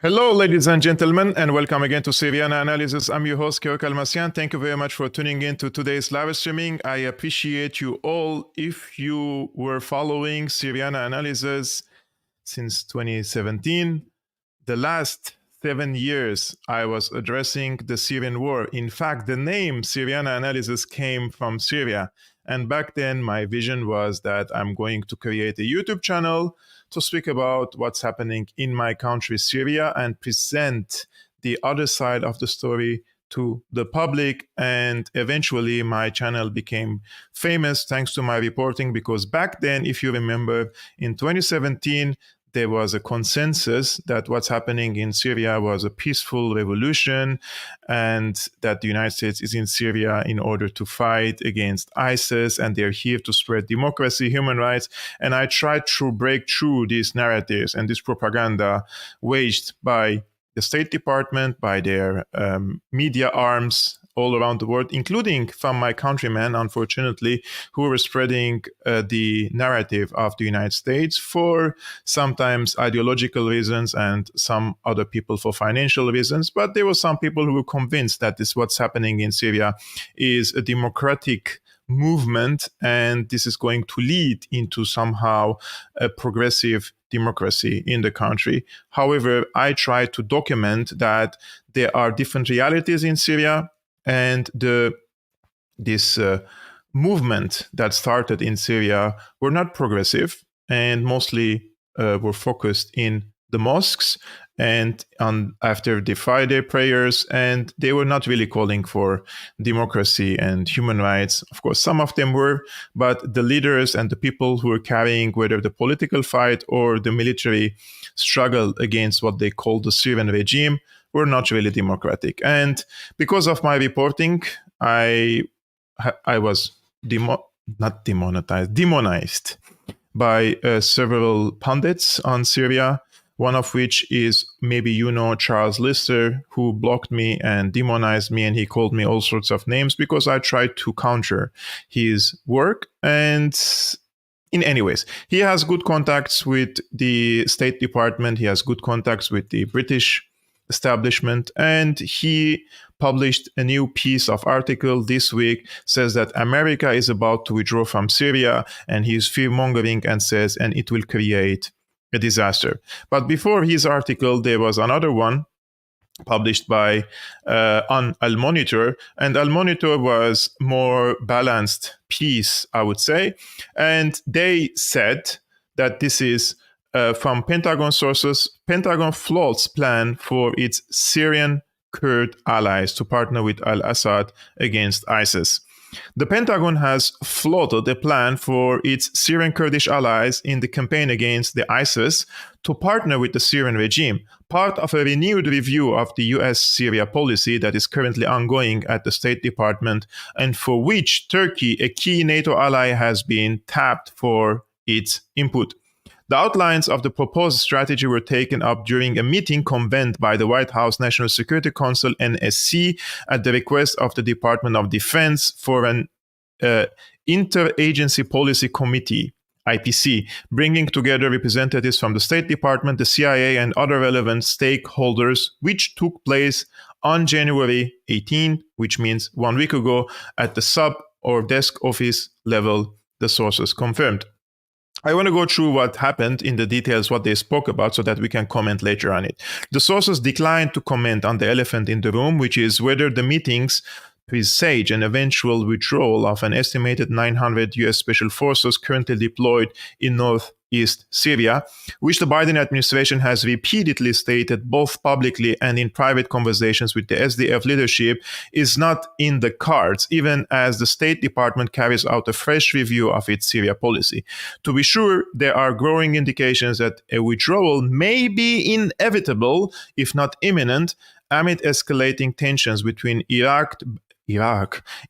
Hello, ladies and gentlemen, and welcome again to Syriana Analysis. I'm your host, Kevork Almassian. Thank you very much for tuning in to today's live streaming. I appreciate you all. If you were following Syriana Analysis since 2017, the last 7 years I was addressing the Syrian war. In fact, the name Syriana Analysis came from Syria. And back then, my vision was that I'm going to create a YouTube channel to speak about what's happening in my country, Syria, and present the other side of the story to the public. And eventually, my channel became famous thanks to my reporting, because back then, if you remember, in 2017, there was a consensus that what's happening in Syria was a peaceful revolution and that the United States is in Syria in order to fight against ISIS, and they're here to spread democracy, human rights. And I tried to break through these narratives and this propaganda waged by the State Department, by their media arms all around the world, including from my countrymen, unfortunately, who were spreading the narrative of the United States for sometimes ideological reasons and some other people for financial reasons. But there were some people who were convinced that this what's happening in Syria is a democratic movement, and this is going to lead into somehow a progressive democracy in the country. However, I try to document that there are different realities in Syria, and this movement that started in Syria were not progressive and mostly were focused in the mosques and after the Friday prayers, and they were not really calling for democracy and human rights. Of course, some of them were, but the leaders and the people who were carrying whether the political fight or the military struggle against what they called the Syrian regime were not really democratic. And because of my reporting, I was demonized by several pundits on Syria, one of which is, maybe Charles Lister, who blocked me and demonized me, and he called me all sorts of names because I tried to counter his work. And in any ways, he has good contacts with the State Department, he has good contacts with the British establishment, and he published a new piece of article this week, says that America is about to withdraw from Syria, and he's fear-mongering and says, and it will create a disaster. But before his article, there was another one published by on Al Monitor, and Al Monitor was more balanced piece, I would say, and they said that this is from Pentagon sources. Pentagon flaunts plan for its Syrian Kurd allies to partner with al-Assad against ISIS. The Pentagon has floated a plan for its Syrian Kurdish allies in the campaign against the ISIS to partner with the Syrian regime, part of a renewed review of the US Syria policy that is currently ongoing at the State Department, and for which Turkey, a key NATO ally, has been tapped for its input. The outlines of the proposed strategy were taken up during a meeting convened by the White House National Security Council, NSC, at the request of the Department of Defense for an Interagency Policy Committee, IPC, bringing together representatives from the State Department, the CIA, and other relevant stakeholders, which took place on January 18, which means 1 week ago, at the sub or desk office level, the sources confirmed. I want to go through what happened in the details, what they spoke about, so that we can comment later on it. The sources declined to comment on the elephant in the room, which is whether the meetings presage an eventual withdrawal of an estimated 900 U.S. Special Forces currently deployed in northeast Syria, which the Biden administration has repeatedly stated, both publicly and in private conversations with the SDF leadership, is not in the cards, even as the State Department carries out a fresh review of its Syria policy. To be sure, there are growing indications that a withdrawal may be inevitable, if not imminent, amid escalating tensions between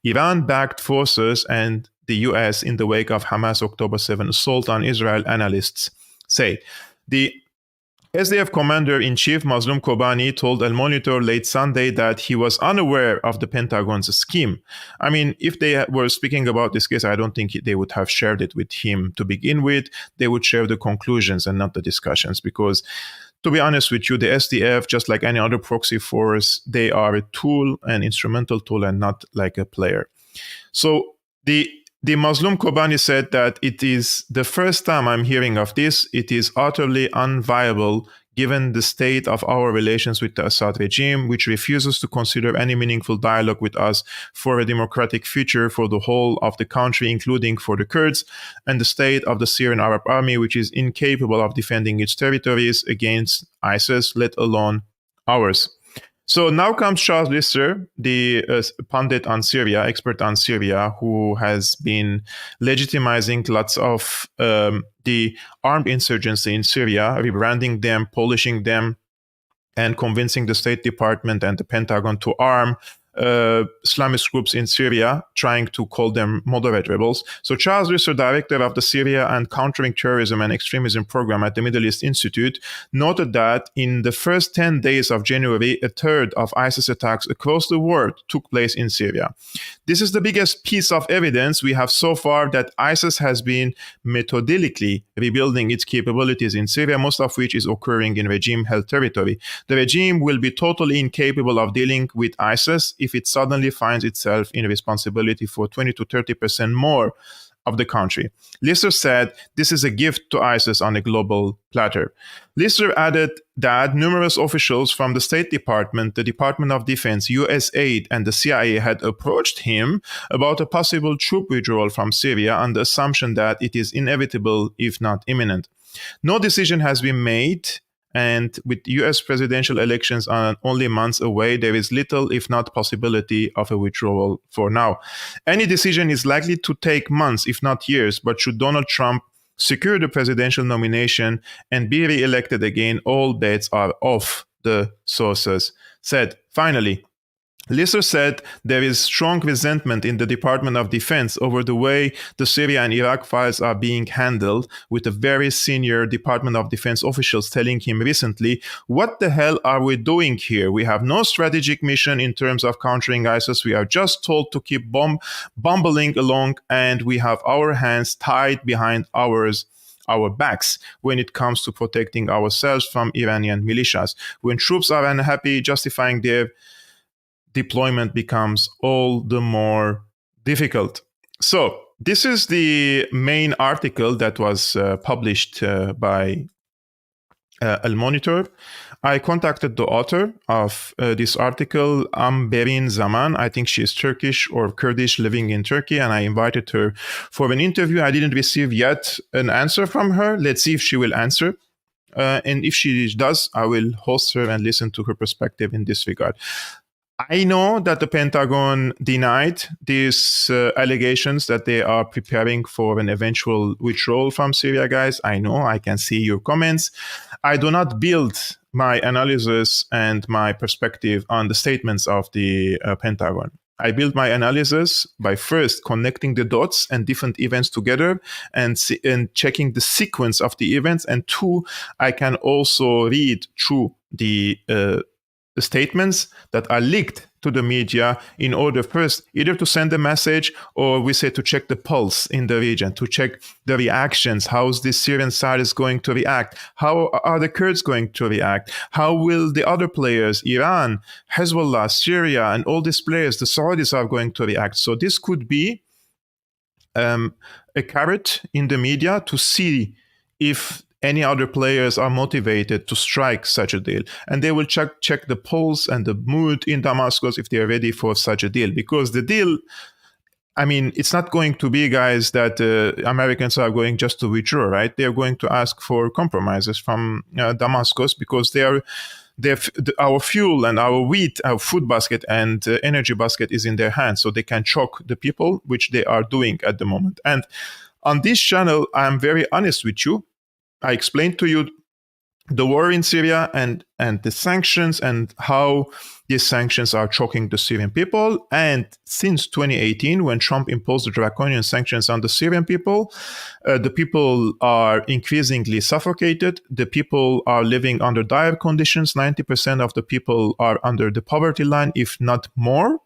Iran-backed forces and the U.S. in the wake of Hamas' October 7 assault on Israel, analysts say. The SDF Commander-in-Chief Mazloum Kobani told Al Monitor late Sunday that he was unaware of the Pentagon's scheme. I mean, if they were speaking about this case, I don't think they would have shared it with him to begin with. They would share the conclusions and not the discussions, because to be honest with you, the SDF, just like any other proxy force, they are a tool, an instrumental tool, and not like a player. So the Mazlum Kobani said that it is the first time I'm hearing of this. It is utterly unviable given the state of our relations with the Assad regime, which refuses to consider any meaningful dialogue with us for a democratic future for the whole of the country, including for the Kurds, and the state of the Syrian Arab Army, which is incapable of defending its territories against ISIS, let alone ours. So now comes Charles Lister, the pundit on Syria, expert on Syria, who has been legitimizing lots of the armed insurgency in Syria, rebranding them, polishing them, and convincing the State Department and the Pentagon to arm Islamist groups in Syria, trying to call them moderate rebels. So Charles Lister, director of the Syria and Countering Terrorism and Extremism program at the Middle East Institute, noted that in the first 10 days of January, a third of ISIS attacks across the world took place in Syria. This is the biggest piece of evidence we have so far that ISIS has been methodically rebuilding its capabilities in Syria, most of which is occurring in regime-held territory. The regime will be totally incapable of dealing with ISIS if it suddenly finds itself in responsibility for 20 to 30% more of the country. Lister said this is a gift to ISIS on a global platter. Lister added that numerous officials from the State Department, the Department of Defense, USAID, and the CIA had approached him about a possible troop withdrawal from Syria on the assumption that it is inevitable, if not imminent. No decision has been made, and with US presidential elections only months away, there is little, if not possibility, of a withdrawal for now. Any decision is likely to take months, if not years, but should Donald Trump secure the presidential nomination and be re-elected again, all bets are off, the sources said. Finally, Lister said there is strong resentment in the Department of Defense over the way the Syria and Iraq files are being handled, with a very senior Department of Defense officials telling him recently, "What the hell are we doing here? We have no strategic mission in terms of countering ISIS. We are just told to keep bumbling along, and we have our hands tied behind our backs when it comes to protecting ourselves from Iranian militias. When troops are unhappy, justifying their deployment becomes all the more difficult." So this is the main article that was published by Al Monitor. I contacted the author of this article, Amberin Zaman. I think she is Turkish or Kurdish living in Turkey, and I invited her for an interview. I didn't receive yet an answer from her. Let's see if she will answer. And if she does, I will host her and listen to her perspective in this regard. I know that the Pentagon denied these allegations that they are preparing for an eventual withdrawal from Syria, guys. I know, I can see your comments. I do not build my analysis and my perspective on the statements of the Pentagon. I build my analysis by first connecting the dots and different events together and checking the sequence of the events. And two, I can also read through the statements that are leaked to the media in order first either to send a message, or we say to check the pulse in the region, to check the reactions. How's the Syrian side is going to react? How are the Kurds going to react? How will the other players, Iran, Hezbollah, Syria, and all these players, the Saudis, are going to react? So this could be a carrot in the media to see if any other players are motivated to strike such a deal. And they will check the pulse and the mood in Damascus if they are ready for such a deal. Because the deal, I mean, it's not going to be, guys, that Americans are going just to withdraw, right? They're going to ask for compromises from Damascus, because our fuel and our wheat, our food basket and energy basket is in their hands. So they can choke the people, which they are doing at the moment. And on this channel, I'm very honest with you. I explained to you the war in Syria and the sanctions and how these sanctions are choking the Syrian people. And since 2018, when Trump imposed the draconian sanctions on the Syrian people, the people are increasingly suffocated. The people are living under dire conditions. 90% of the people are under the poverty line, if not more.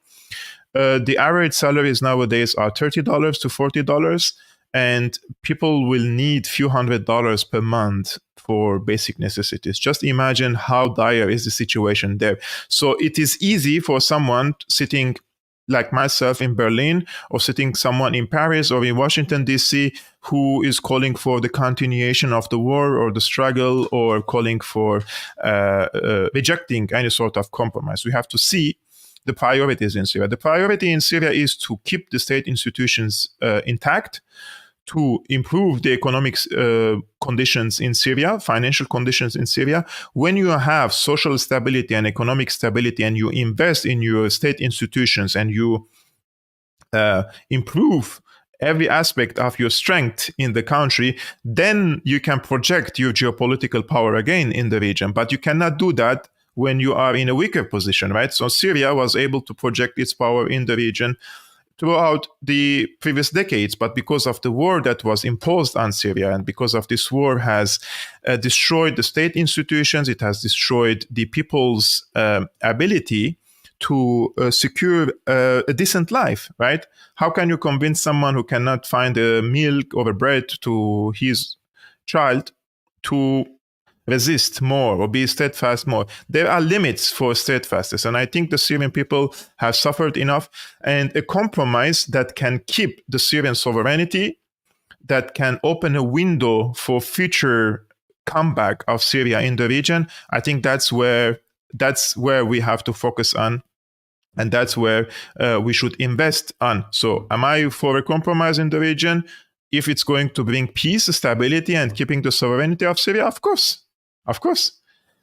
The average salaries nowadays are $30 to $40. And people will need few $100s per month for basic necessities. Just imagine how dire is the situation there. So it is easy for someone sitting like myself in Berlin, or sitting someone in Paris or in Washington, D.C., who is calling for the continuation of the war or the struggle, or calling for rejecting any sort of compromise. We have to see the priorities in Syria. The priority in Syria is to keep the state institutions intact, to improve the economic conditions in Syria, financial conditions in Syria. When you have social stability and economic stability, and you invest in your state institutions, and you improve every aspect of your strength in the country, then you can project your geopolitical power again in the region. But you cannot do that when you are in a weaker position, right? So Syria was able to project its power in the region throughout the previous decades, but because of the war that was imposed on Syria, and because of this war has destroyed the state institutions, it has destroyed the people's ability to secure a decent life, right? How can you convince someone who cannot find a milk or a bread to his child to resist more or be steadfast more? There are limits for steadfastness, and I think the Syrian people have suffered enough, and a compromise that can keep the Syrian sovereignty, that can open a window for future comeback of Syria in the region, I think that's where we have to focus on, and that's where we should invest on. So am I for a compromise in the region if it's going to bring peace, stability, and keeping the sovereignty of Syria? Of course. Of course.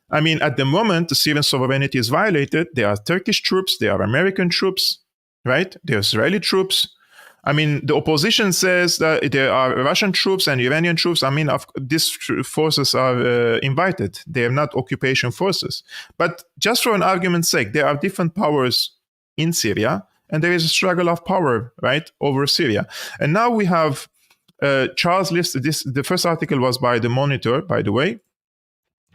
I mean, at the moment, the Syrian sovereignty is violated. There are Turkish troops, there are American troops, right? There are Israeli troops. I mean, the opposition says that there are Russian troops and Iranian troops. I mean, these forces are invited. They are not occupation forces. But just for an argument's sake, there are different powers in Syria, and there is a struggle of power, right, over Syria. And now we have Charles Lister. The first article was by The Monitor, by the way.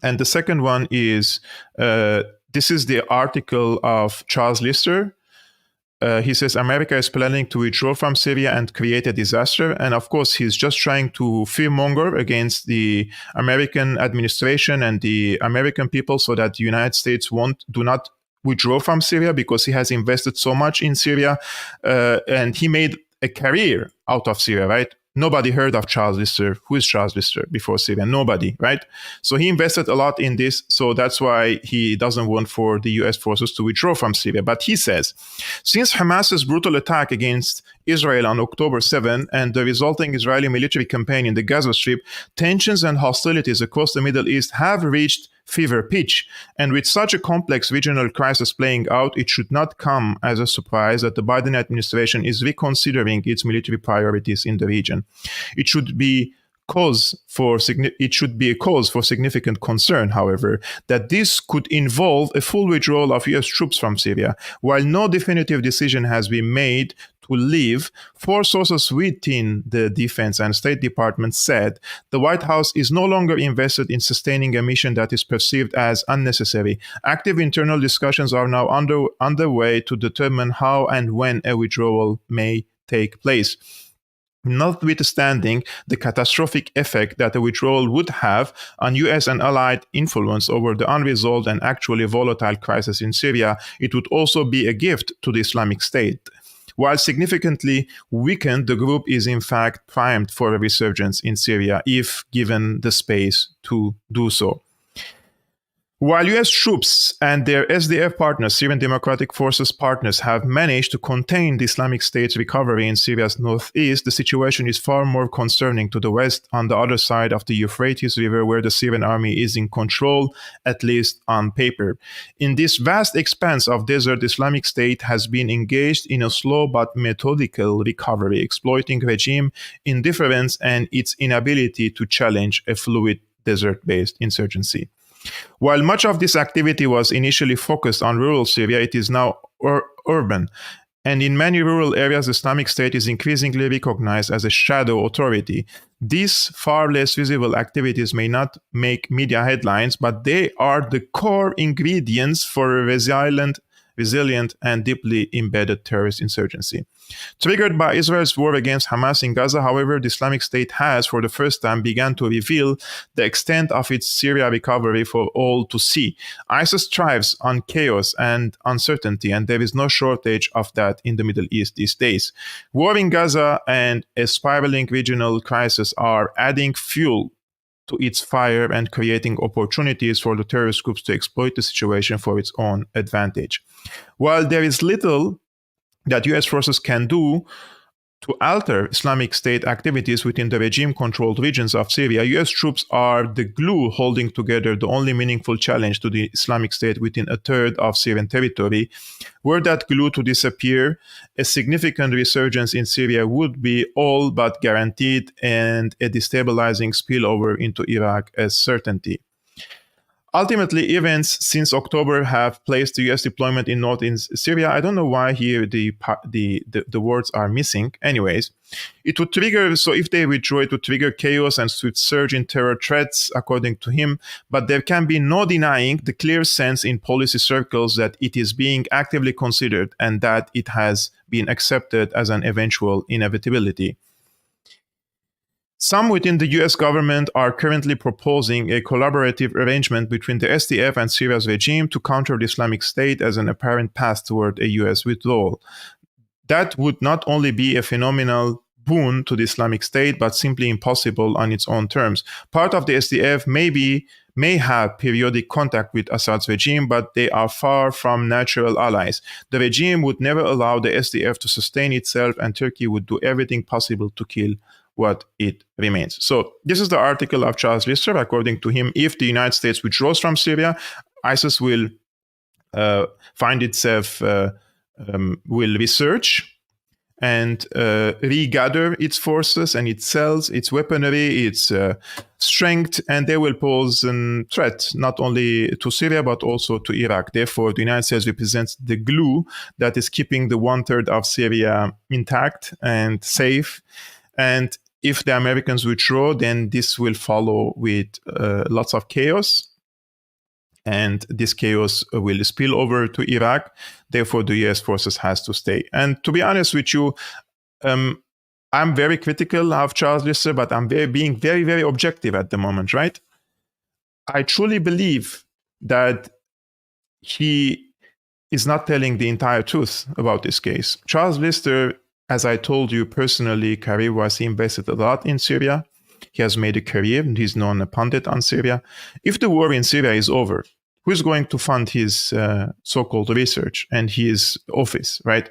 And the second one is, this is the article of Charles Lister. He says, America is planning to withdraw from Syria and create a disaster. And of course, he's just trying to fearmonger against the American administration and the American people so that the United States do not withdraw from Syria, because he has invested so much in Syria. And he made a career out of Syria, right? Nobody heard of Charles Lister. Who is Charles Lister before Syria? Nobody, right? So he invested a lot in this. So that's why he doesn't want for the US forces to withdraw from Syria. But he says, since Hamas's brutal attack against Israel on October 7 and the resulting Israeli military campaign in the Gaza Strip, tensions and hostilities across the Middle East have reached fever pitch. And with such a complex regional crisis playing out, it should not come as a surprise that the Biden administration is reconsidering its military priorities in the region. It should be a cause for significant concern, however, that this could involve a full withdrawal of US troops from Syria. While no definitive decision has been made to leave, four sources within the Defense and State Department said the White House is no longer invested in sustaining a mission that is perceived as unnecessary. Active internal discussions are now underway to determine how and when a withdrawal may take place. Notwithstanding the catastrophic effect that a withdrawal would have on US and allied influence over the unresolved and actually volatile crisis in Syria, it would also be a gift to the Islamic State. While significantly weakened, the group is in fact primed for a resurgence in Syria if given the space to do so. While US troops and their SDF partners, Syrian Democratic Forces partners, have managed to contain the Islamic State's recovery in Syria's northeast, the situation is far more concerning to the west, on the other side of the Euphrates River, where the Syrian army is in control, at least on paper. In this vast expanse of desert, the Islamic State has been engaged in a slow but methodical recovery, exploiting regime indifference and its inability to challenge a fluid desert-based insurgency. While much of this activity was initially focused on rural Syria, it is now urban. And in many rural areas, the Islamic State is increasingly recognized as a shadow authority. These far less visible activities may not make media headlines, but they are the core ingredients for a resilient resilient, and deeply embedded terrorist insurgency. Triggered by Israel's war against Hamas in Gaza, however, the Islamic State has, for the first time, begun to reveal the extent of its Syria recovery for all to see. ISIS thrives on chaos and uncertainty, and there is no shortage of that in the Middle East these days. War in Gaza and a spiraling regional crisis are adding fuel to its fire and creating opportunities for the terrorist groups to exploit the situation for its own advantage. While there is little that U.S. forces can do to alter Islamic State activities within the regime-controlled regions of Syria, U.S. troops are the glue holding together the only meaningful challenge to the Islamic State within a third of Syrian territory. Were that glue to disappear, a significant resurgence in Syria would be all but guaranteed, and a destabilizing spillover into Iraq a certainty. Ultimately, events since October have placed the U.S. deployment in northern Syria. I don't know why here the words are missing. Anyways, it would trigger, so if they withdraw, it would trigger chaos and surge in terror threats, according to him. But there can be no denying the clear sense in policy circles that it is being actively considered and that it has been accepted as an eventual inevitability. Some within the U.S. government are currently proposing a collaborative arrangement between the SDF and Syria's regime to counter the Islamic State as an apparent path toward a U.S. withdrawal. That would not only be a phenomenal boon to the Islamic State, but simply impossible on its own terms. Part of the SDF may have periodic contact with Assad's regime, but they are far from natural allies. The regime would never allow the SDF to sustain itself, and Turkey would do everything possible to kill what it remains. So this is the article of Charles Lister. According to him, if the United States withdraws from Syria, ISIS will find itself, will research and regather its forces and its cells, its weaponry, its strength, and they will pose a threat not only to Syria but also to Iraq. Therefore, the United States represents the glue that is keeping the 1/3 of Syria intact and safe. And if the Americans withdraw, then this will follow with lots of chaos. And this chaos will spill over to Iraq. Therefore, the U.S. forces has to stay. And to be honest with you, I'm very critical of Charles Lister, but I'm being very, very objective at the moment, right? I truly believe that he is not telling the entire truth about this case. Charles Lister, as I told you personally, career-wise, he invested a lot in Syria. He has made a career, and he's known a pundit on Syria. If the war in Syria is over, who's going to fund his so-called research and his office, right?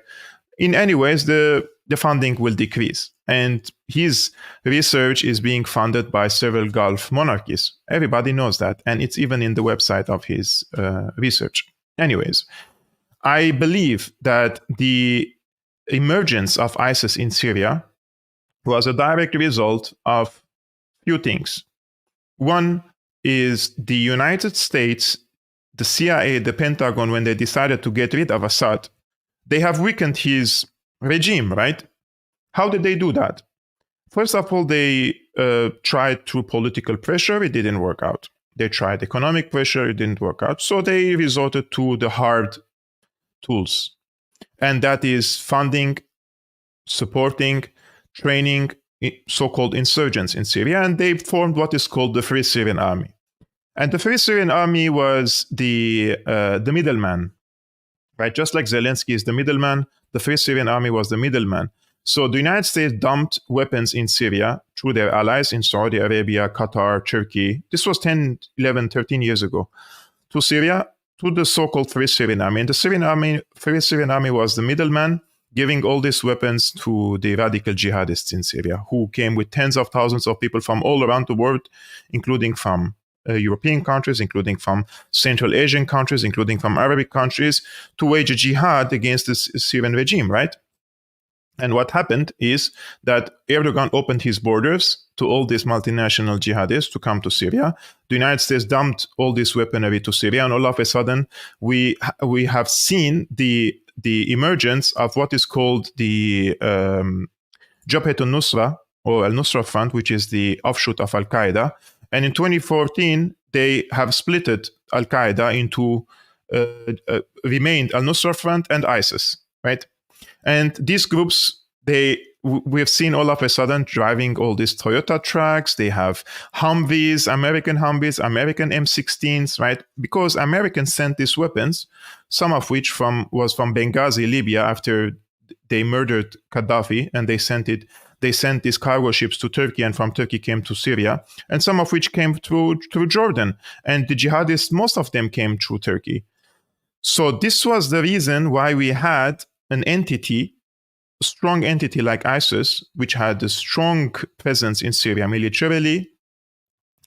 In any ways, the funding will decrease. And his research is being funded by several Gulf monarchies. Everybody knows that. And it's even in the website of his research. Anyways, I believe that the emergence of ISIS in Syria was a direct result of few things. One is the United States, the CIA, the Pentagon, when they decided to get rid of Assad, they have weakened his regime, right? How did they do that? First of all, they tried through political pressure. It didn't work out. They tried economic pressure. It didn't work out. So they resorted to the hard tools. And that is funding, supporting, training so-called insurgents in Syria. And they formed what is called the Free Syrian Army. And the Free Syrian Army was the middleman, right? Just like Zelensky is the middleman, the Free Syrian Army was the middleman. So the United States dumped weapons in Syria through their allies in Saudi Arabia, Qatar, Turkey. This was 10, 11, 13 years ago. To Syria, to the so-called Free Syrian Army. And the Free Syrian Army was the middleman, giving all these weapons to the radical jihadists in Syria, who came with tens of thousands of people from all around the world, including from European countries, including from Central Asian countries, including from Arabic countries, to wage a jihad against the Syrian regime, right? And what happened is that Erdogan opened his borders to all these multinational jihadists to come to Syria. The United States dumped all this weaponry to Syria, and all of a sudden, we have seen the emergence of what is called the Jabhat al-Nusra, or al-Nusra Front, which is the offshoot of Al-Qaeda. And in 2014, they have splitted Al-Qaeda into remained Al-Nusra Front and ISIS, right? And these groups, we've seen all of a sudden driving all these Toyota trucks. They have Humvees, American American M16s, right? Because Americans sent these weapons, some of which was from Benghazi, Libya, after they murdered Gaddafi, and they sent these cargo ships to Turkey, and from Turkey came to Syria, and some of which came through Jordan. And the jihadists, most of them came through Turkey. So this was the reason why we had an entity, a strong entity like ISIS, which had a strong presence in Syria militarily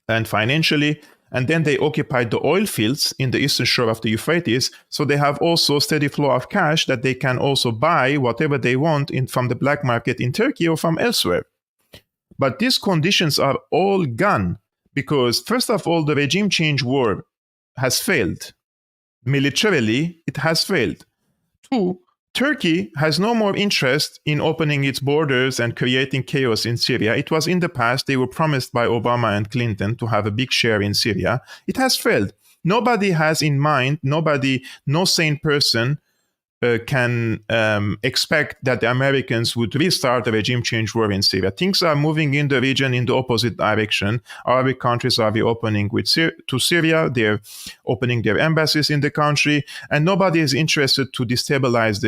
and financially, and then they occupied the oil fields in the eastern shore of the Euphrates, so they have also steady flow of cash that they can also buy whatever they want from the black market in Turkey or from elsewhere. But these conditions are all gone because, first of all, the regime change war has failed. Militarily, it has failed. Two, Turkey has no more interest in opening its borders and creating chaos in Syria. It was in the past. They were promised by Obama and Clinton to have a big share in Syria. It has failed. Nobody has in mind, no sane person can expect that the Americans would restart a regime change war in Syria. Things are moving in the region in the opposite direction. Arabic countries are reopening to Syria. They're opening their embassies in the country, and nobody is interested to destabilize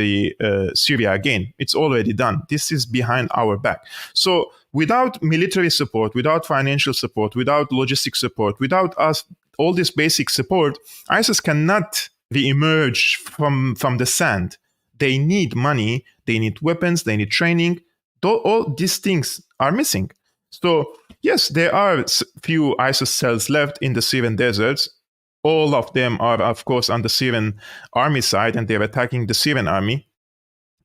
Syria again. It's already done. This is behind our back. So without military support, without financial support, without logistic support, without us, all this basic support, ISIS cannot re-emerge from the sand. They need money, they need weapons, they need training. All these things are missing. So yes, there are few ISIS cells left in the Syrian deserts. All of them are, of course, on the Syrian army side, and they're attacking the Syrian army.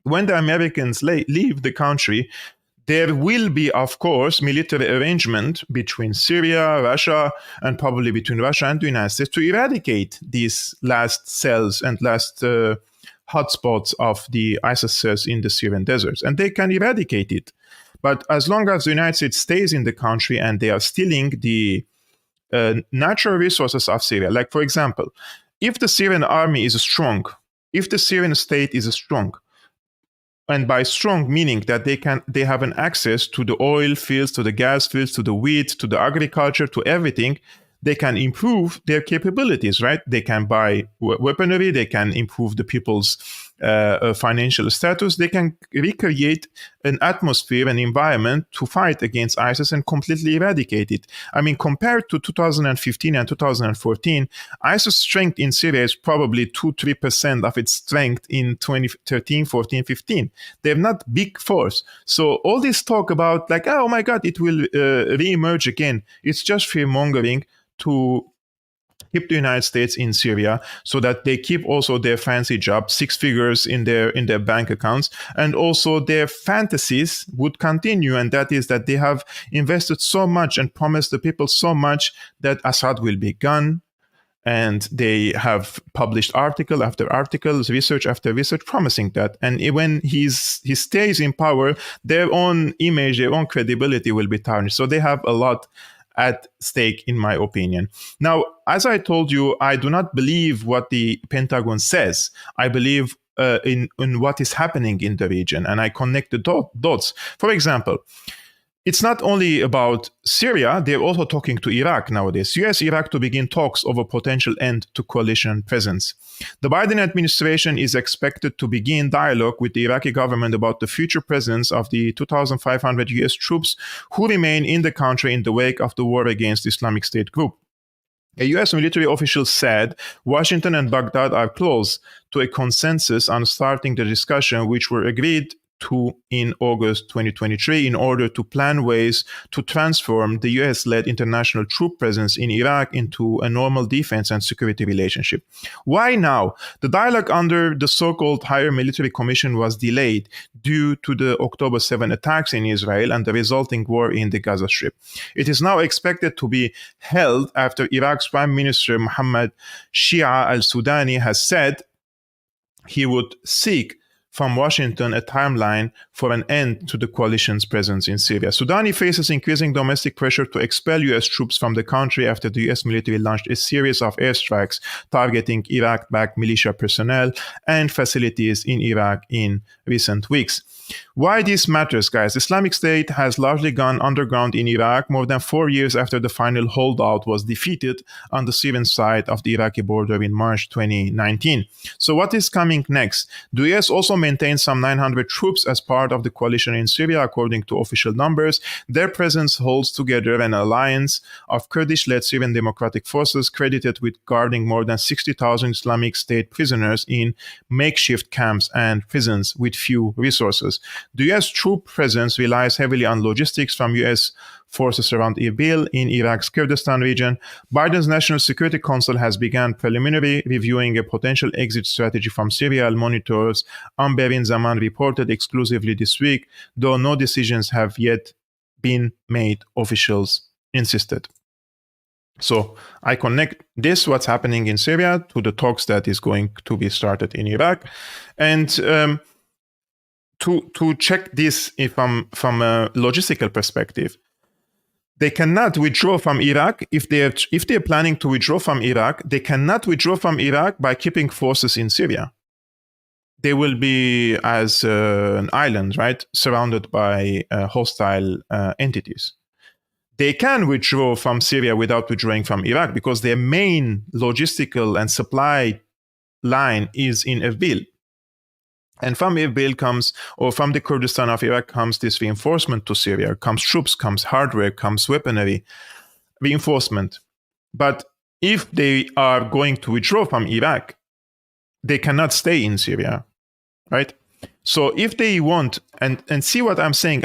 When the Americans leave the country, there will be, of course, military arrangement between Syria, Russia, and probably between Russia and the United States to eradicate these last cells and last hotspots of the ISIS cells in the Syrian deserts. And they can eradicate it. But as long as the United States stays in the country and they are stealing the natural resources of Syria, like, for example, if the Syrian army is strong, if the Syrian state is strong, and by strong meaning that they have an access to the oil fields, to the gas fields, to the wheat, to the agriculture, to everything, they can improve their capabilities, right? They can buy weaponry, they can improve the people's financial status, they can recreate an atmosphere, an environment to fight against ISIS and completely eradicate it. I mean, compared to 2015 and 2014, ISIS strength in Syria is probably 2-3% of its strength in 2013, 14, 15. They're not big force. So all this talk about like, oh my God, it will re-emerge again, it's just fear-mongering to keep the United States in Syria so that they keep also their fancy job, 6 figures in their bank accounts, and also their fantasies would continue, and that is that they have invested so much and promised the people so much that Assad will be gone, and they have published article after articles, research after research promising that. And when he stays in power, their own image, their own credibility will be tarnished. So they have a lot at stake, in my opinion. Now, as I told you, I do not believe what the Pentagon says. I believe in what is happening in the region, and I connect the dots. For example, it's not only about Syria, they're also talking to Iraq nowadays. US-Iraq to begin talks over potential end to coalition presence. The Biden administration is expected to begin dialogue with the Iraqi government about the future presence of the 2,500 US troops who remain in the country in the wake of the war against the Islamic State group. A US military official said Washington and Baghdad are close to a consensus on starting the discussion, which were agreed to in August 2023 in order to plan ways to transform the US-led international troop presence in Iraq into a normal defense and security relationship. Why now? The dialogue under the so-called Higher Military Commission was delayed due to the October 7 attacks in Israel and the resulting war in the Gaza Strip. It is now expected to be held after Iraq's Prime Minister Mohammed Shia al-Sudani has said he would seek from Washington a timeline for an end to the coalition's presence in Syria. Sudan faces increasing domestic pressure to expel U.S. troops from the country after the U.S. military launched a series of airstrikes targeting Iraq-backed militia personnel and facilities in Iraq in recent weeks. Why this matters, guys? Islamic State has largely gone underground in Iraq more than 4 years after the final holdout was defeated on the Syrian side of the Iraqi border in March 2019. So what is coming next? The US also maintains some 900 troops as part of the coalition in Syria, according to official numbers. Their presence holds together an alliance of Kurdish-led Syrian Democratic Forces credited with guarding more than 60,000 Islamic State prisoners in makeshift camps and prisons with few resources. The U.S. troop presence relies heavily on logistics from U.S. forces around Erbil in Iraq's Kurdistan region. Biden's National Security Council has begun preliminary reviewing a potential exit strategy from Syria, monitors Amberin Zaman reported exclusively this week, though no decisions have yet been made, officials insisted. So I connect this, what's happening in Syria, to the talks that is going to be started in Iraq. And to check this from a logistical perspective, they cannot withdraw from Iraq. If they're planning to withdraw from Iraq, they cannot withdraw from Iraq by keeping forces in Syria. They will be as an island, right, surrounded by hostile entities. They can withdraw from Syria without withdrawing from Iraq because their main logistical and supply line is in Erbil. And from Erbil comes, or from the Kurdistan of Iraq comes this reinforcement to Syria, comes troops, comes hardware, comes weaponry, reinforcement. But if they are going to withdraw from Iraq, they cannot stay in Syria, right? So if they want, and see what I'm saying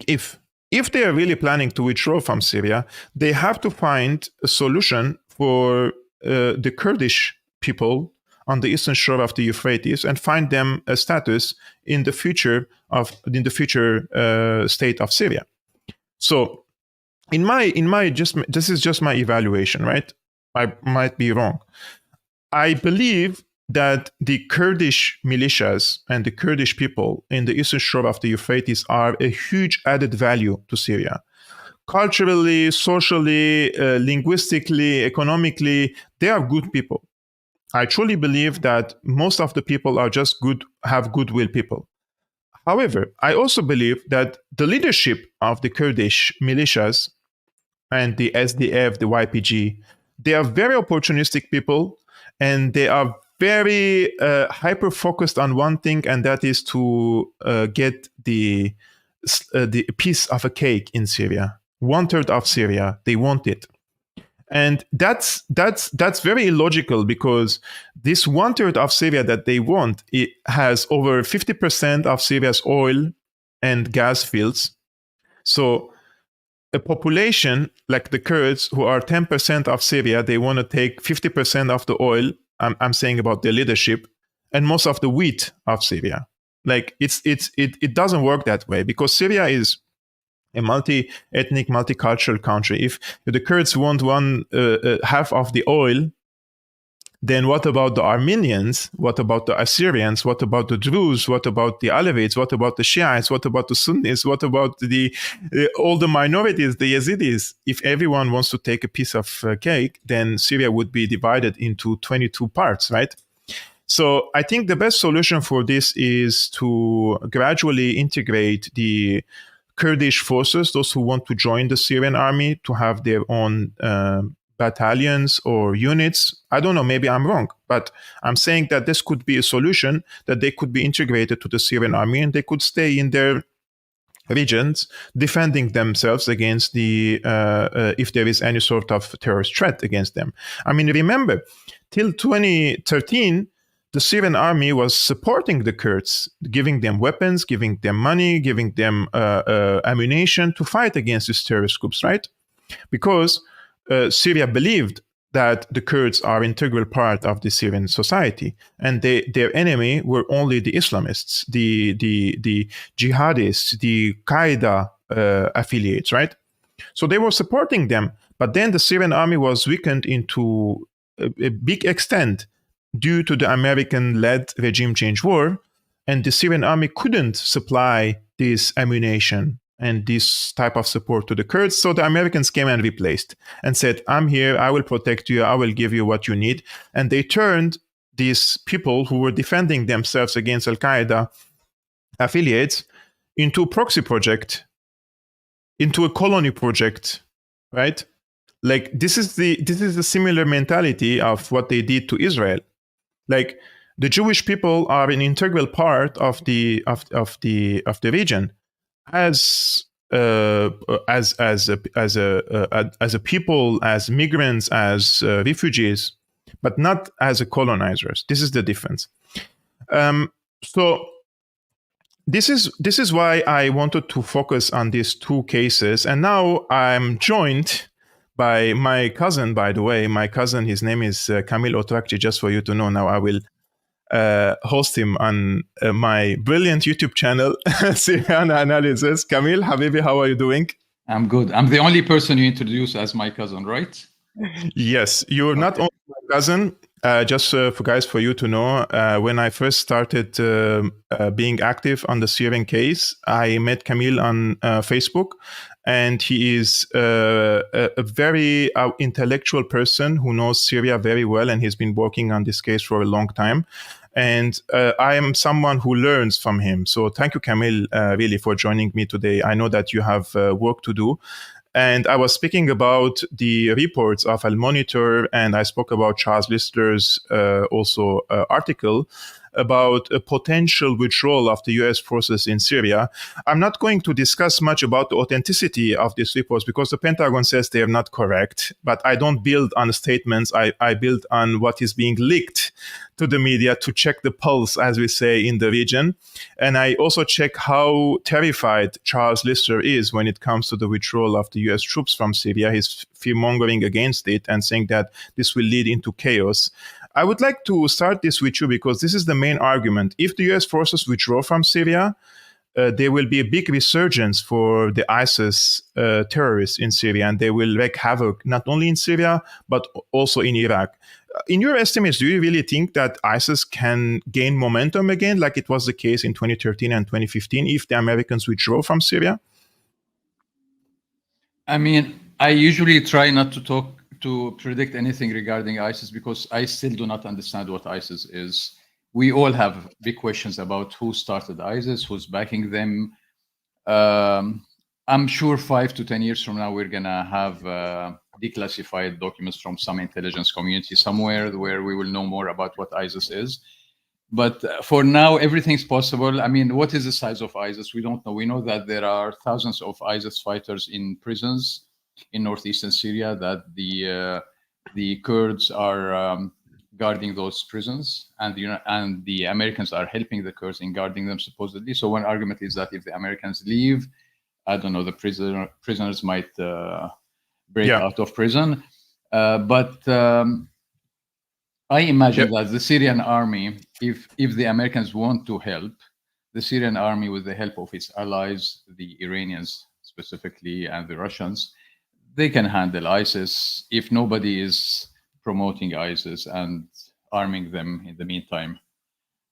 if they are really planning to withdraw from Syria, they have to find a solution for the Kurdish people on the eastern shore of the Euphrates and find them a status in the future state of Syria. So this is just my evaluation, right? I might be wrong. I believe that the Kurdish militias and the Kurdish people in the eastern shore of the Euphrates are a huge added value to Syria. Culturally, socially, linguistically, economically, they are good people. I truly believe that most of the people are just have goodwill people. However, I also believe that the leadership of the Kurdish militias and the SDF, the YPG, they are very opportunistic people, and they are very hyper-focused on one thing, and that is to get the piece of a cake in Syria. 1/3 of Syria, they want it. And that's very illogical, because this 1/3 of Syria that they want, it has over 50% of Syria's oil and gas fields. So a population like the Kurds, who are 10% of Syria, they want to take 50% of the oil. I'm saying about the leadership, and most of the wheat of Syria. Like it doesn't work that way, because Syria is a multi-ethnic, multicultural country. If the Kurds want half of the oil, then what about the Armenians? What about the Assyrians? What about the Druze? What about the Alevites? What about the Shiites? What about the Sunnis? What about all the minorities, the Yazidis? If everyone wants to take a piece of cake, then Syria would be divided into 22 parts, right? So I think the best solution for this is to gradually integrate the Kurdish forces, those who want to join the Syrian army, to have their own battalions or units. I don't know, maybe I'm wrong, but I'm saying that this could be a solution, that they could be integrated to the Syrian army and they could stay in their regions defending themselves against if there is any sort of terrorist threat against them. I mean, remember, till 2013, the Syrian army was supporting the Kurds, giving them weapons, giving them money, giving them ammunition to fight against these terrorist groups, right? Because Syria believed that the Kurds are an integral part of the Syrian society, and their enemy were only the Islamists, the jihadists, the Qaeda affiliates, right? So they were supporting them, but then the Syrian army was weakened into a big extent due to the American-led regime change war, and the Syrian army couldn't supply this ammunition and this type of support to the Kurds. So the Americans came and replaced and said, I'm here, I will protect you, I will give you what you need. And they turned these people who were defending themselves against Al-Qaeda affiliates into a proxy project, into a colony project, right? Like this is a similar mentality of what they did to Israel. Like the Jewish people are an integral part of the region as a people, as migrants, as refugees, but not as a colonizers. This is the difference. So this is why I wanted to focus on these two cases, and now I'm joined by my cousin. By the way, my cousin, his name is Kamil Otrakci. Just for you to know, now I will host him on my brilliant YouTube channel, Syriana Analysis. Kamil, Habibi, how are you doing? I'm good. I'm the only person you introduce as my cousin, right? Yes, you're not only my cousin. Just for you to know, when I first started being active on the Syrian case, I met Kamil on Facebook, and he is a very intellectual person who knows Syria very well, and he's been working on this case for a long time. And I am someone who learns from him. So thank you, Kamil, really, for joining me today. I know that you have work to do. And I was speaking about the reports of Al Monitor, and I spoke about Charles Lister's article about a potential withdrawal of the US forces in Syria. I'm not going to discuss much about the authenticity of these reports because the Pentagon says they are not correct, but I don't build on statements. I build on what is being leaked to the media to check the pulse, as we say, in the region. And I also check how terrified Charles Lister is when it comes to the withdrawal of the US troops from Syria. He's fear-mongering against it and saying that this will lead into chaos. I would like to start this with you because this is the main argument. If the US forces withdraw from Syria, there will be a big resurgence for the ISIS terrorists in Syria, and they will wreak havoc not only in Syria, but also in Iraq. In your estimates, do you really think that ISIS can gain momentum again, like it was the case in 2013 and 2015, if the Americans withdraw from Syria? I mean, I usually try not to predict anything regarding ISIS because I still do not understand what ISIS is. We all have big questions about who started ISIS, who's backing them. I'm sure 5 to 10 years from now, we're going to have declassified documents from some intelligence community somewhere where we will know more about what ISIS is. But for now, everything's possible. I mean, what is the size of ISIS? We don't know. We know that there are thousands of ISIS fighters in prisons in northeastern Syria, that the Kurds are guarding those prisons, and the Americans are helping the Kurds in guarding them, supposedly. So one argument is that if the Americans leave, I don't know, the prisoners might break out of prison. But I imagine that the Syrian army, if the Americans want to help, the Syrian army, with the help of its allies, the Iranians specifically, and the Russians, they can handle ISIS if nobody is promoting ISIS and arming them in the meantime.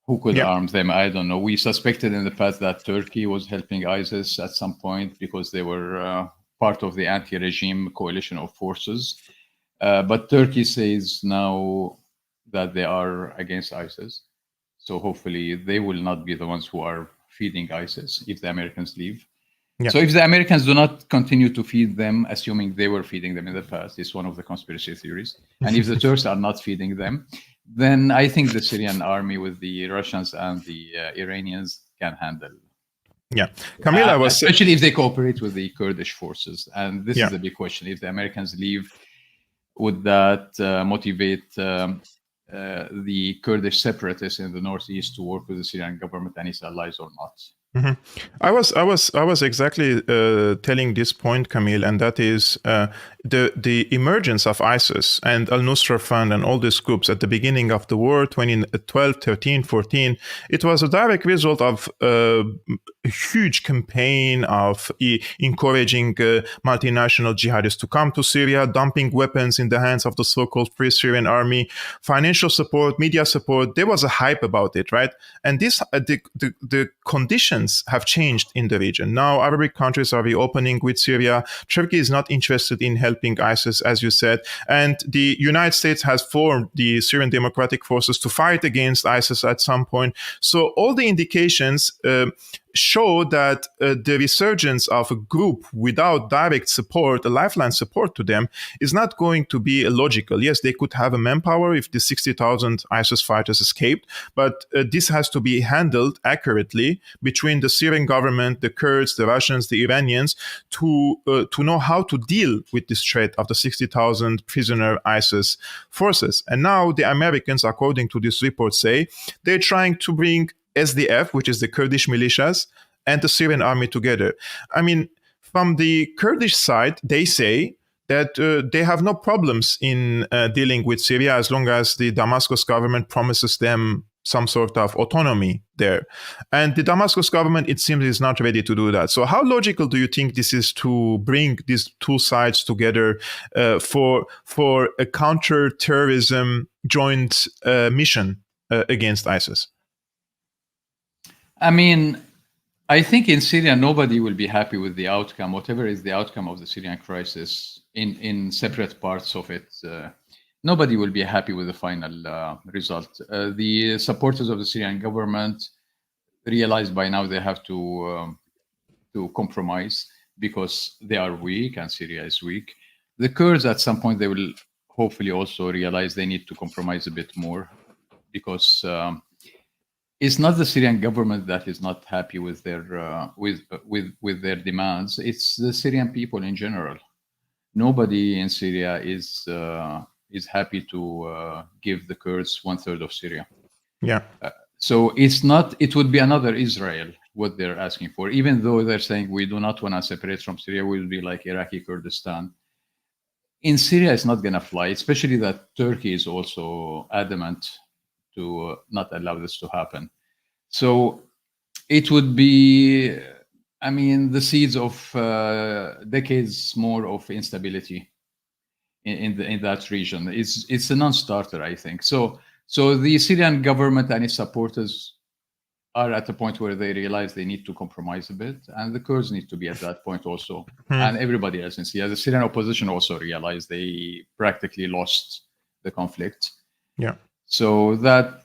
Who could arm them? I don't know. We suspected in the past that Turkey was helping ISIS at some point because they were part of the anti-regime coalition of forces. But Turkey says now that they are against ISIS. So hopefully they will not be the ones who are feeding ISIS if the Americans leave. So if the Americans do not continue to feed them, assuming they were feeding them in the past, it's one of the conspiracy theories. And if the Turks are not feeding them, then I think the Syrian army with the Russians and the Iranians can handle. Camila was especially if they cooperate with the Kurdish forces. And this is the big question. If the Americans leave, would that motivate the Kurdish separatists in the northeast to work with the Syrian government and its allies or not? I was exactly telling this point, Camille, and that is the emergence of ISIS and Al-Nusra Front and all these groups at the beginning of the war, 2012, 13, 14. It was a direct result of a huge campaign of encouraging multinational jihadists to come to Syria, dumping weapons in the hands of the so-called Free Syrian Army, financial support, media support. There was a hype about it, right? And this the conditions conditions have changed in the region. Now, Arabic countries are reopening with Syria. Turkey is not interested in helping ISIS, as you said. And the United States has formed the Syrian Democratic Forces to fight against ISIS at some point. So all the indications show that the resurgence of a group without direct support, a lifeline support to them, is not going to be illogical. Yes, they could have a manpower if the 60,000 ISIS fighters escaped, but this has to be handled accurately between the Syrian government, the Kurds, the Russians, the Iranians, to know how to deal with this threat of the 60,000 prisoner ISIS forces. And now the Americans, according to this report, say they're trying to bring SDF, which is the Kurdish militias, and the Syrian army together. I mean, from the Kurdish side, they say that they have no problems in dealing with Syria as long as the Damascus government promises them some sort of autonomy there. And the Damascus government, it seems, is not ready to do that. So how logical do you think this is to bring these two sides together for a counter-terrorism joint mission against ISIS? I mean, I think in Syria, nobody will be happy with the outcome, whatever is the outcome of the Syrian crisis in separate parts of it. Nobody will be happy with the final result. The supporters of the Syrian government realize by now they have to compromise because they are weak and Syria is weak. The Kurds, at some point, they will hopefully also realize they need to compromise a bit more because it's not the Syrian government that is not happy with their with their demands. It's the Syrian people in general. Nobody in Syria is happy to give the Kurds 1/3 of Syria. Yeah. So it's not. It would be another Israel what they're asking for. Even though they're saying we do not want to separate from Syria, we'll be like Iraqi Kurdistan. In Syria, it's not going to fly. Especially that Turkey is also adamant to not allow this to happen. So it would be, I mean, the seeds of decades more of instability in that region. It's a non-starter, I think. So the Syrian government and its supporters are at a point where they realize they need to compromise a bit, and the Kurds need to be at that point also, and everybody else in Syria. The Syrian opposition also realized they practically lost the conflict. Yeah. So that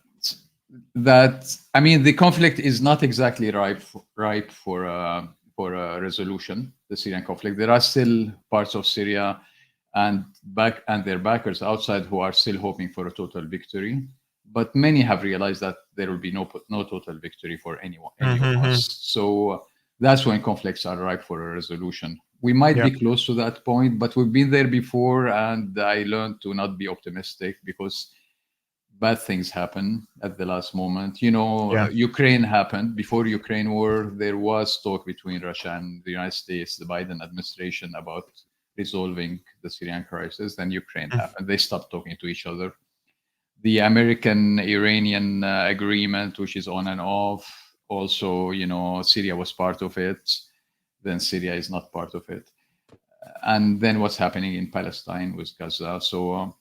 I mean, the conflict is not exactly ripe for a resolution. The Syrian conflict. There are still parts of Syria and their backers outside who are still hoping for a total victory. But many have realized that there will be no total victory for anyone. So that's when conflicts are ripe for a resolution. We might be close to that point, but we've been there before, and I learned to not be optimistic because bad things happen at the last moment. You know, Ukraine happened. Before Ukraine war, there was talk between Russia and the United States, the Biden administration, about resolving the Syrian crisis. Then Ukraine happened. They stopped talking to each other. The American-Iranian agreement, which is on and off, also, you know, Syria was part of it. Then Syria is not part of it. And then what's happening in Palestine with Gaza. So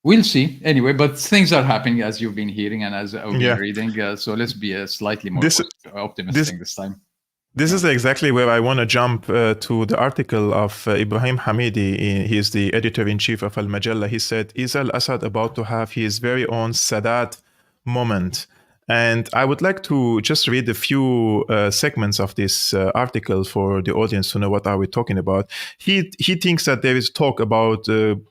we'll see. Anyway, but things are happening as you've been hearing and as I've been reading. So let's be slightly more optimistic this time. This is exactly where I want to jump to the article of Ibrahim Hamidi. He's the editor-in-chief of Al-Majalla. He said, is al-Assad about to have his very own Sadat moment? And I would like to just read a few segments of this article for the audience to know what are we talking about. He thinks that there is talk about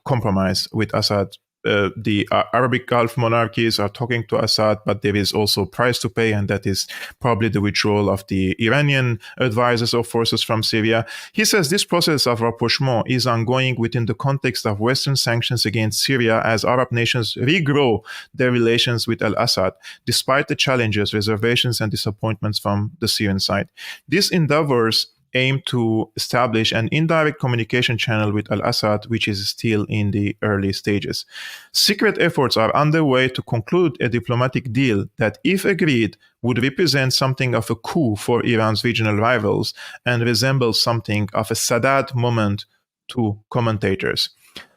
compromise with Assad. The Arabic Gulf monarchies are talking to Assad, but there is also a price to pay, and that is probably the withdrawal of the Iranian advisors or forces from Syria. He says this process of rapprochement is ongoing within the context of Western sanctions against Syria as Arab nations regrow their relations with al-Assad, despite the challenges, reservations, and disappointments from the Syrian side. These endeavors aim to establish an indirect communication channel with al-Assad, which is still in the early stages. Secret efforts are underway to conclude a diplomatic deal that, if agreed, would represent something of a coup for Iran's regional rivals and resemble something of a Sadat moment to commentators.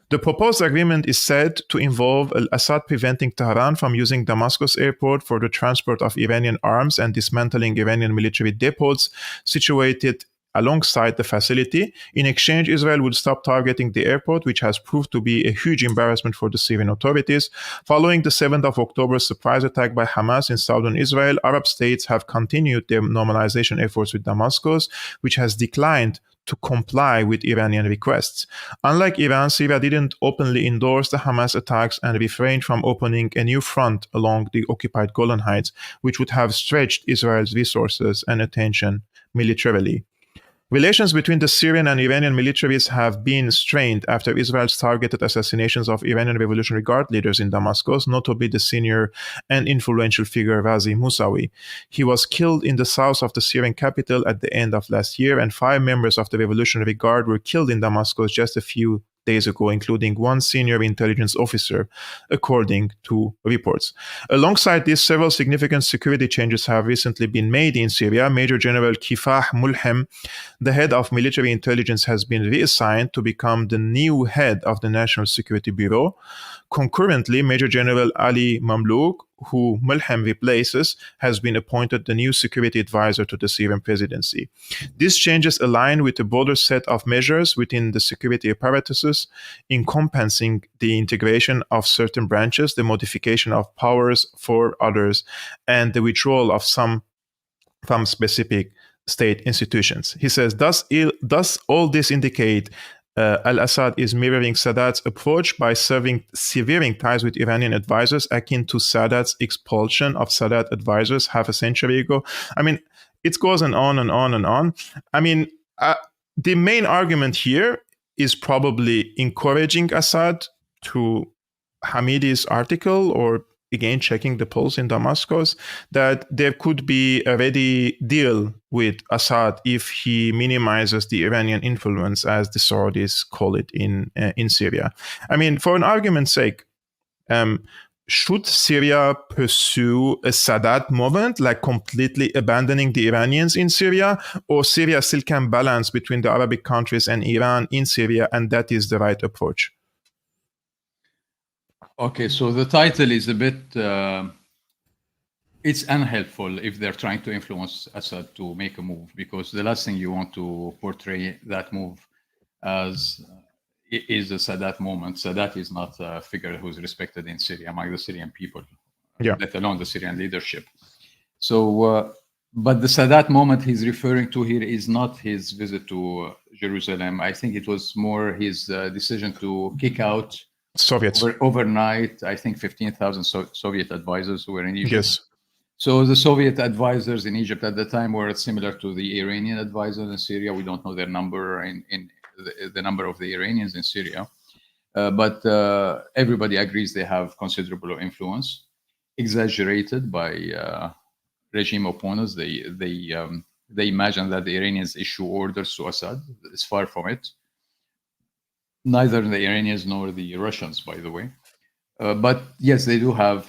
The proposed agreement is said to involve Assad preventing Tehran from using Damascus airport for the transport of Iranian arms and dismantling Iranian military depots situated alongside the facility. In exchange, Israel would stop targeting the airport, which has proved to be a huge embarrassment for the Syrian authorities. Following the 7th of October surprise attack by Hamas in southern Israel, Arab states have continued their normalization efforts with Damascus, which has declined to comply with Iranian requests. Unlike Iran, Syria didn't openly endorse the Hamas attacks and refrained from opening a new front along the occupied Golan Heights, which would have stretched Israel's resources and attention militarily. Relations between the Syrian and Iranian militaries have been strained after Israel's targeted assassinations of Iranian Revolutionary Guard leaders in Damascus, notably the senior and influential figure Razi Mousavi. He was killed in the south of the Syrian capital at the end of last year, and 5 members of the Revolutionary Guard were killed in Damascus just a few days ago, including one senior intelligence officer, according to reports. Alongside this, several significant security changes have recently been made in Syria. Major General Kifah Mulhem, the head of military intelligence, has been reassigned to become the new head of the National Security Bureau. Concurrently, Major General Ali Mamlouk, who Mulhem replaces, has been appointed the new security advisor to the Syrian presidency. These changes align with a broader set of measures within the security apparatuses, encompassing the integration of certain branches, the modification of powers for others, and the withdrawal of some from specific state institutions. He says, does all this indicate al-Assad is mirroring Sadat's approach by severing ties with Iranian advisors, akin to Sadat's expulsion of Sadat advisors half a century ago? I mean, it goes on and on and on. I mean, the main argument here is probably encouraging Assad to Hamidi's article, or again checking the polls in Damascus, that there could be a ready deal with Assad if he minimizes the Iranian influence, as the Saudis call it in Syria. I mean, for an argument's sake, should Syria pursue a Sadat movement, like completely abandoning the Iranians in Syria, or Syria still can balance between the Arabic countries and Iran in Syria, and that is the right approach? Okay, so the title is a bit, it's unhelpful if they're trying to influence Assad to make a move, because the last thing you want to portray that move as is a Sadat moment. Sadat is not a figure who's respected in Syria among the Syrian people, let alone the Syrian leadership. So, but the Sadat moment he's referring to here is not his visit to Jerusalem. I think it was more his decision to kick out Soviets. Overnight, I think 15,000 Soviet advisors who were in Egypt. Yes. So the Soviet advisors in Egypt at the time were similar to the Iranian advisors in Syria. We don't know their number in the number of the Iranians in Syria, but everybody agrees they have considerable influence, exaggerated by regime opponents. They imagine that the Iranians issue orders to Assad. It's far from it. Neither the Iranians nor the Russians, by the way. But yes, they do have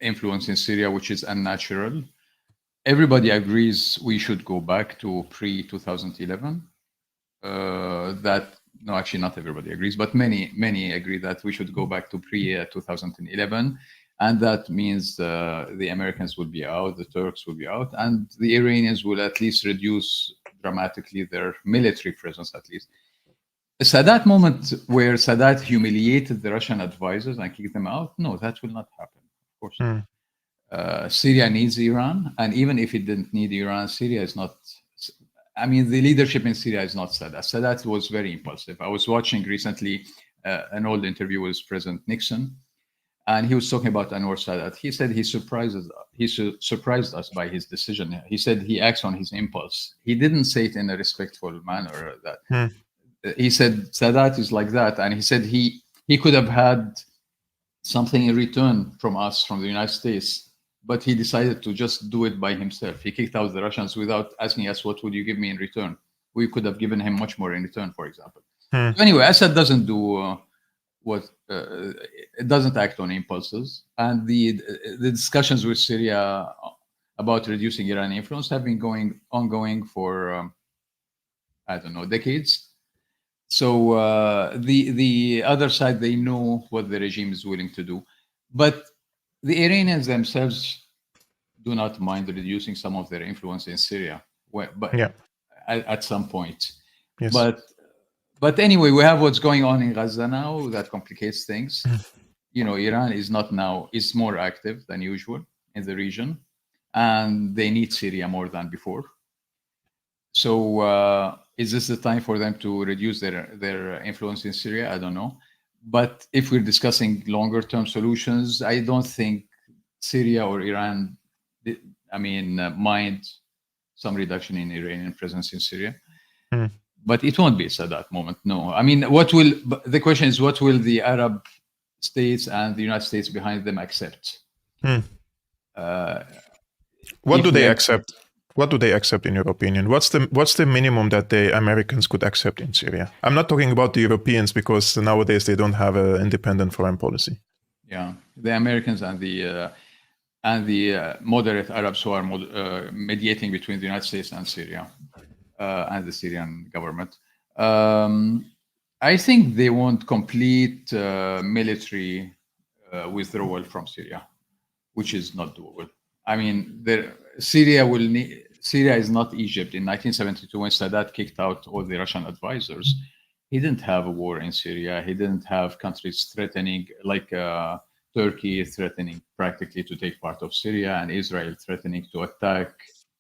influence in Syria, which is unnatural. Everybody agrees we should go back to pre-2011. No, actually not everybody agrees, but many agree that we should go back to pre-2011. And that means the Americans will be out, the Turks will be out, and the Iranians will at least reduce dramatically their military presence, at least. Sadat moment where Sadat humiliated the Russian advisors and kicked them out, no, that will not happen, of course. Syria needs Iran, and even if it didn't need Iran, Syria is not, I mean, the leadership in Syria is not Sadat. Sadat was very impulsive. I was watching recently an old interview with President Nixon, and he was talking about Anwar Sadat. He said he surprised us by his decision. He said he acts on his impulse. He didn't say it in a respectful manner. That he said Sadat is like that, and he said he could have had something in return from us, from the United States, but he decided to just do it by himself. He kicked out the Russians without asking us, what would you give me in return? We could have given him much more in return, for example. Anyway, Assad doesn't do it doesn't act on impulses, and the discussions with Syria about reducing Iran influence have been ongoing for I don't know, decades. So the other side, they know what the regime is willing to do, but the Iranians themselves do not mind reducing some of their influence in Syria, but Yeah. at some point. Yes. But anyway, we have what's going on in Gaza now that complicates things. Iran is more active than usual in the region, and they need Syria more than before. So is this the time for them to reduce their influence in Syria? I don't know. But if we're discussing longer term solutions, I don't think Syria or Iran, mind some reduction in Iranian presence in Syria. But it won't be a Sadat moment, no. The question is, what will the Arab states and the United States behind them accept? What do they accept? What do they accept, in your opinion? What's the minimum that the Americans could accept in Syria? I'm not talking about the Europeans, because nowadays they don't have an independent foreign policy. Yeah, the Americans and the moderate Arabs who are mediating between the United States and Syria and the Syrian government. I think they want complete military withdrawal from Syria, which is not doable. I mean, Syria is not Egypt. In 1972, when Sadat kicked out all the Russian advisors, he didn't have a war in Syria. He didn't have countries threatening, like Turkey threatening practically to take part of Syria, and Israel threatening to attack.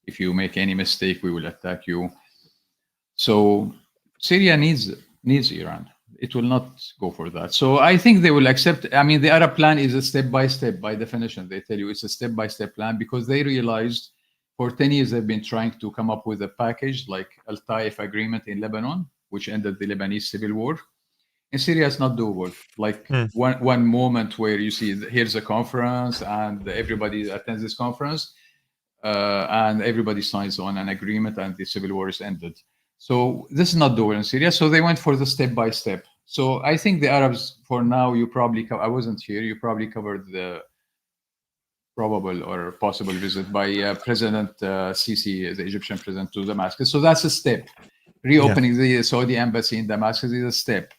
If you make any mistake, we will attack you. So Syria needs Iran. It will not go for that. So I think they will accept. I mean, the Arab plan is a step-by-step by definition. They tell you it's a step-by-step plan because they realized for 10 years they've been trying to come up with a package like Al-Taif agreement in Lebanon, which ended the Lebanese civil war. In Syria, it's not doable. Like one moment where you see here's a conference and everybody attends this conference and everybody signs on an agreement and the civil war is ended. So this is not doable in Syria. So they went for the step-by-step. So I think the Arabs, for now, I wasn't here, you probably covered the probable or possible visit by President Sisi, the Egyptian president, to Damascus. So that's a step. Reopening the Saudi embassy in Damascus is a step.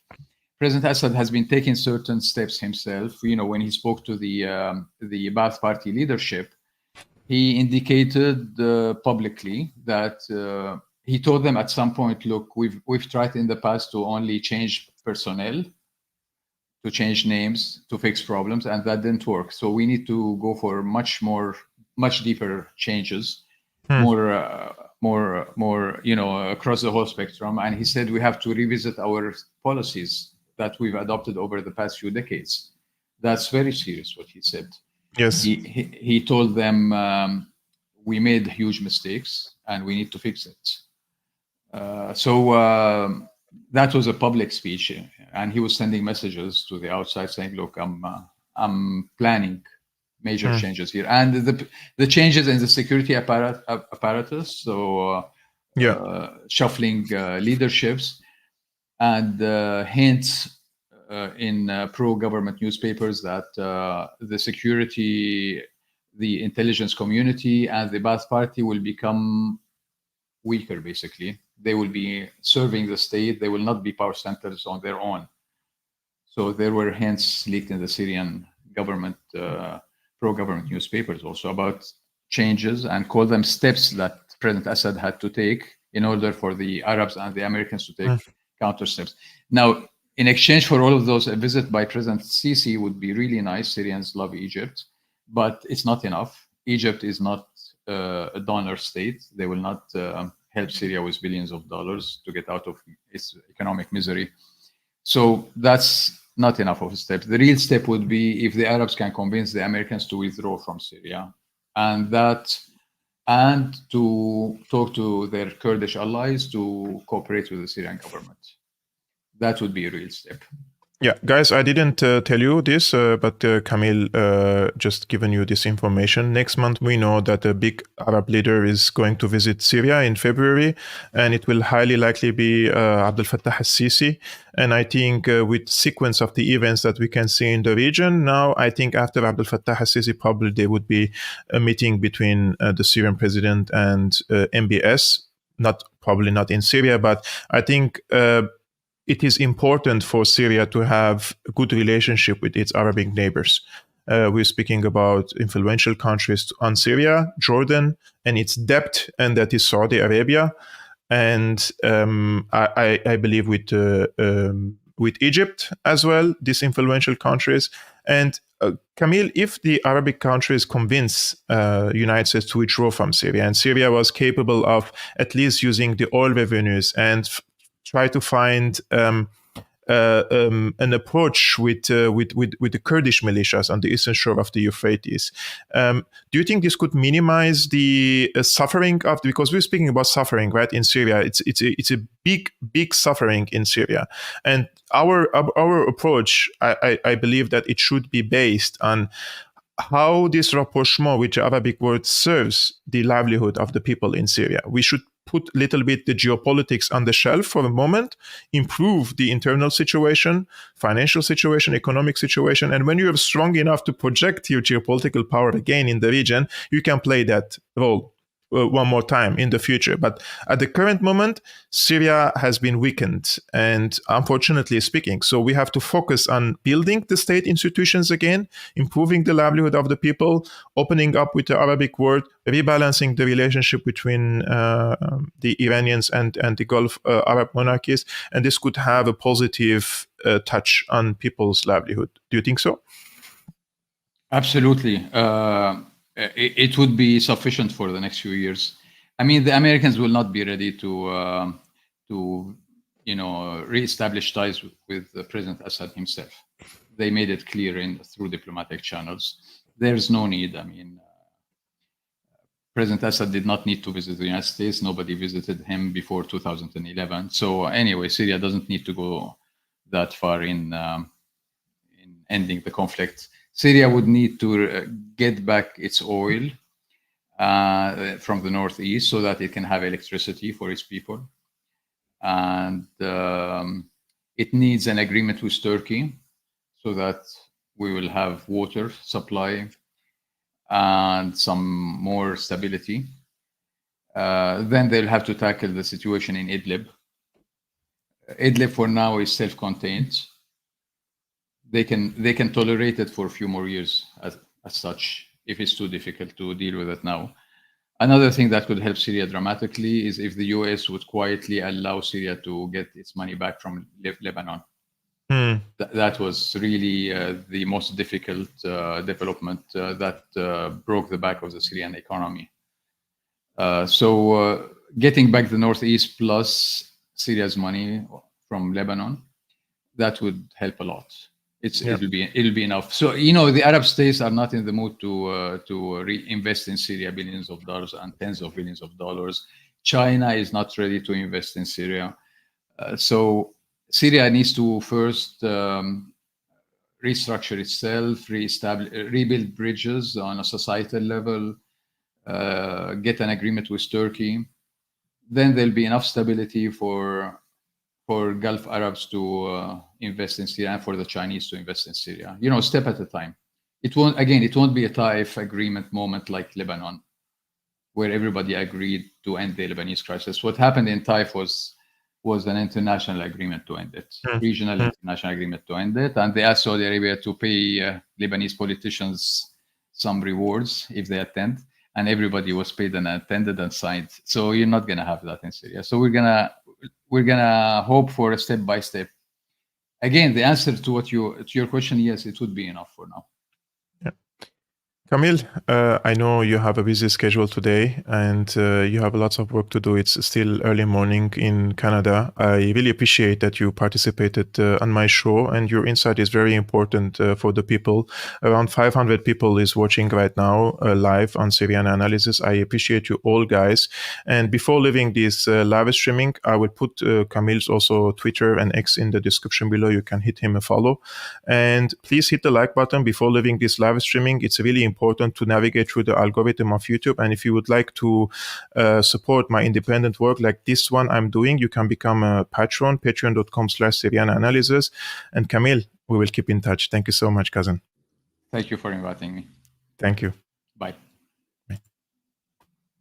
President Assad has been taking certain steps himself. When he spoke to the Ba'ath Party leadership, he indicated publicly that he told them at some point, look, we've tried in the past to only change personnel, to change names, to fix problems, and that didn't work. So we need to go for much deeper changes, more, across the whole spectrum. And he said we have to revisit our policies that we've adopted over the past few decades. That's very serious, what he said. Yes. He told them we made huge mistakes and we need to fix it. So that was a public speech, and he was sending messages to the outside saying, look, I'm planning major changes here. And the changes in the security apparatus, so shuffling leaderships, and hints in pro-government newspapers that the security, the intelligence community, and the Ba'ath Party will become weaker, basically. They will be serving the state. They will not be power centers on their own. So there were hints leaked in the Syrian government, pro-government newspapers also about changes, and call them steps that President Assad had to take in order for the Arabs and the Americans to take counter steps. Now, in exchange for all of those, a visit by President Sisi would be really nice. Syrians love Egypt, but it's not enough. Egypt is not a donor state. They will not help Syria with billions of dollars to get out of its economic misery. So that's not enough of a step. The real step would be if the Arabs can convince the Americans to withdraw from Syria, and to talk to their Kurdish allies to cooperate with the Syrian government. That would be a real step. Yeah, guys, I didn't tell you this, but Camille just given you this information. Next month, we know that a big Arab leader is going to visit Syria in February, and it will highly likely be Abdel Fattah al-Sisi. And I think with sequence of the events that we can see in the region, now I think after Abdel Fattah al-Sisi, probably there would be a meeting between the Syrian president and MBS, probably not in Syria, but I think it is important for Syria to have a good relationship with its Arabic neighbors. We're speaking about influential countries on Syria, Jordan, and its debt, and that is Saudi Arabia. And I believe with Egypt as well, these influential countries. And Camille, if the Arabic countries convince United States to withdraw from Syria, and Syria was capable of at least using the oil revenues and try to find an approach with the Kurdish militias on the eastern shore of the Euphrates. Do you think this could minimize the suffering of? Because we're speaking about suffering, right? In Syria, it's a big suffering in Syria, and our approach, I believe that it should be based on how this rapprochement with the Arabic world serves the livelihood of the people in Syria. We should put a little bit the geopolitics on the shelf for a moment, improve the internal situation, financial situation, economic situation. And when you are strong enough to project your geopolitical power again in the region, you can play that role one more time in the future. But at the current moment, Syria has been weakened, and unfortunately speaking, so we have to focus on building the state institutions again, improving the livelihood of the people, opening up with the Arabic world, rebalancing the relationship between the Iranians and the Gulf Arab monarchies, and this could have a positive touch on people's livelihood. Do you think so? Absolutely. It would be sufficient for the next few years. I mean, the Americans will not be ready to reestablish ties with President Assad himself. They made it clear through diplomatic channels. There's no need. I mean, President Assad did not need to visit the United States. Nobody visited him before 2011. So anyway, Syria doesn't need to go that far in ending the conflict. Syria would need to get back its oil from the northeast so that it can have electricity for its people. And it needs an agreement with Turkey so that we will have water supply and some more stability. Then they'll have to tackle the situation in Idlib. Idlib for now is self-contained. They can tolerate it for a few more years as such, if it's too difficult to deal with it now. Another thing that could help Syria dramatically is if the US would quietly allow Syria to get its money back from Lebanon. That was really the most difficult development that broke the back of the Syrian economy. So getting back the northeast plus Syria's money from Lebanon, that would help a lot. It'll be enough. So the Arab states are not in the mood to reinvest in Syria billions of dollars and tens of billions of dollars. China is not ready to invest in Syria. So Syria needs to first restructure itself, rebuild bridges on a societal level, get an agreement with Turkey. Then there'll be enough stability for Gulf Arabs to invest in Syria and for the Chinese to invest in Syria, step at a time. It won't be a Taif agreement moment like Lebanon, where everybody agreed to end the Lebanese crisis. What happened in Taif was an international agreement to end it, regional international agreement to end it. And they asked Saudi Arabia to pay Lebanese politicians some rewards if they attend. And everybody was paid and attended and signed. So you're not going to have that in Syria. So we're gonna hope for a step by step. Again, the answer to your question, yes, it would be enough for now. Yeah. Camille, I know you have a busy schedule today and you have lots of work to do. It's still early morning in Canada. I really appreciate that you participated on my show, and your insight is very important for the people. Around 500 people is watching right now live on Syriana Analysis. I appreciate you all, guys. And before leaving this live streaming, I will put Camille's also Twitter and X in the description below. You can hit him a follow. And please hit the like button before leaving this live streaming. It's really important to navigate through the algorithm of YouTube. And if you would like to support my independent work like this one I'm doing, you can become a patron, patreon.com/Syriana Analysis. And Camille, we will keep in touch. Thank you so much, cousin. Thank you for inviting me. Thank you. Bye.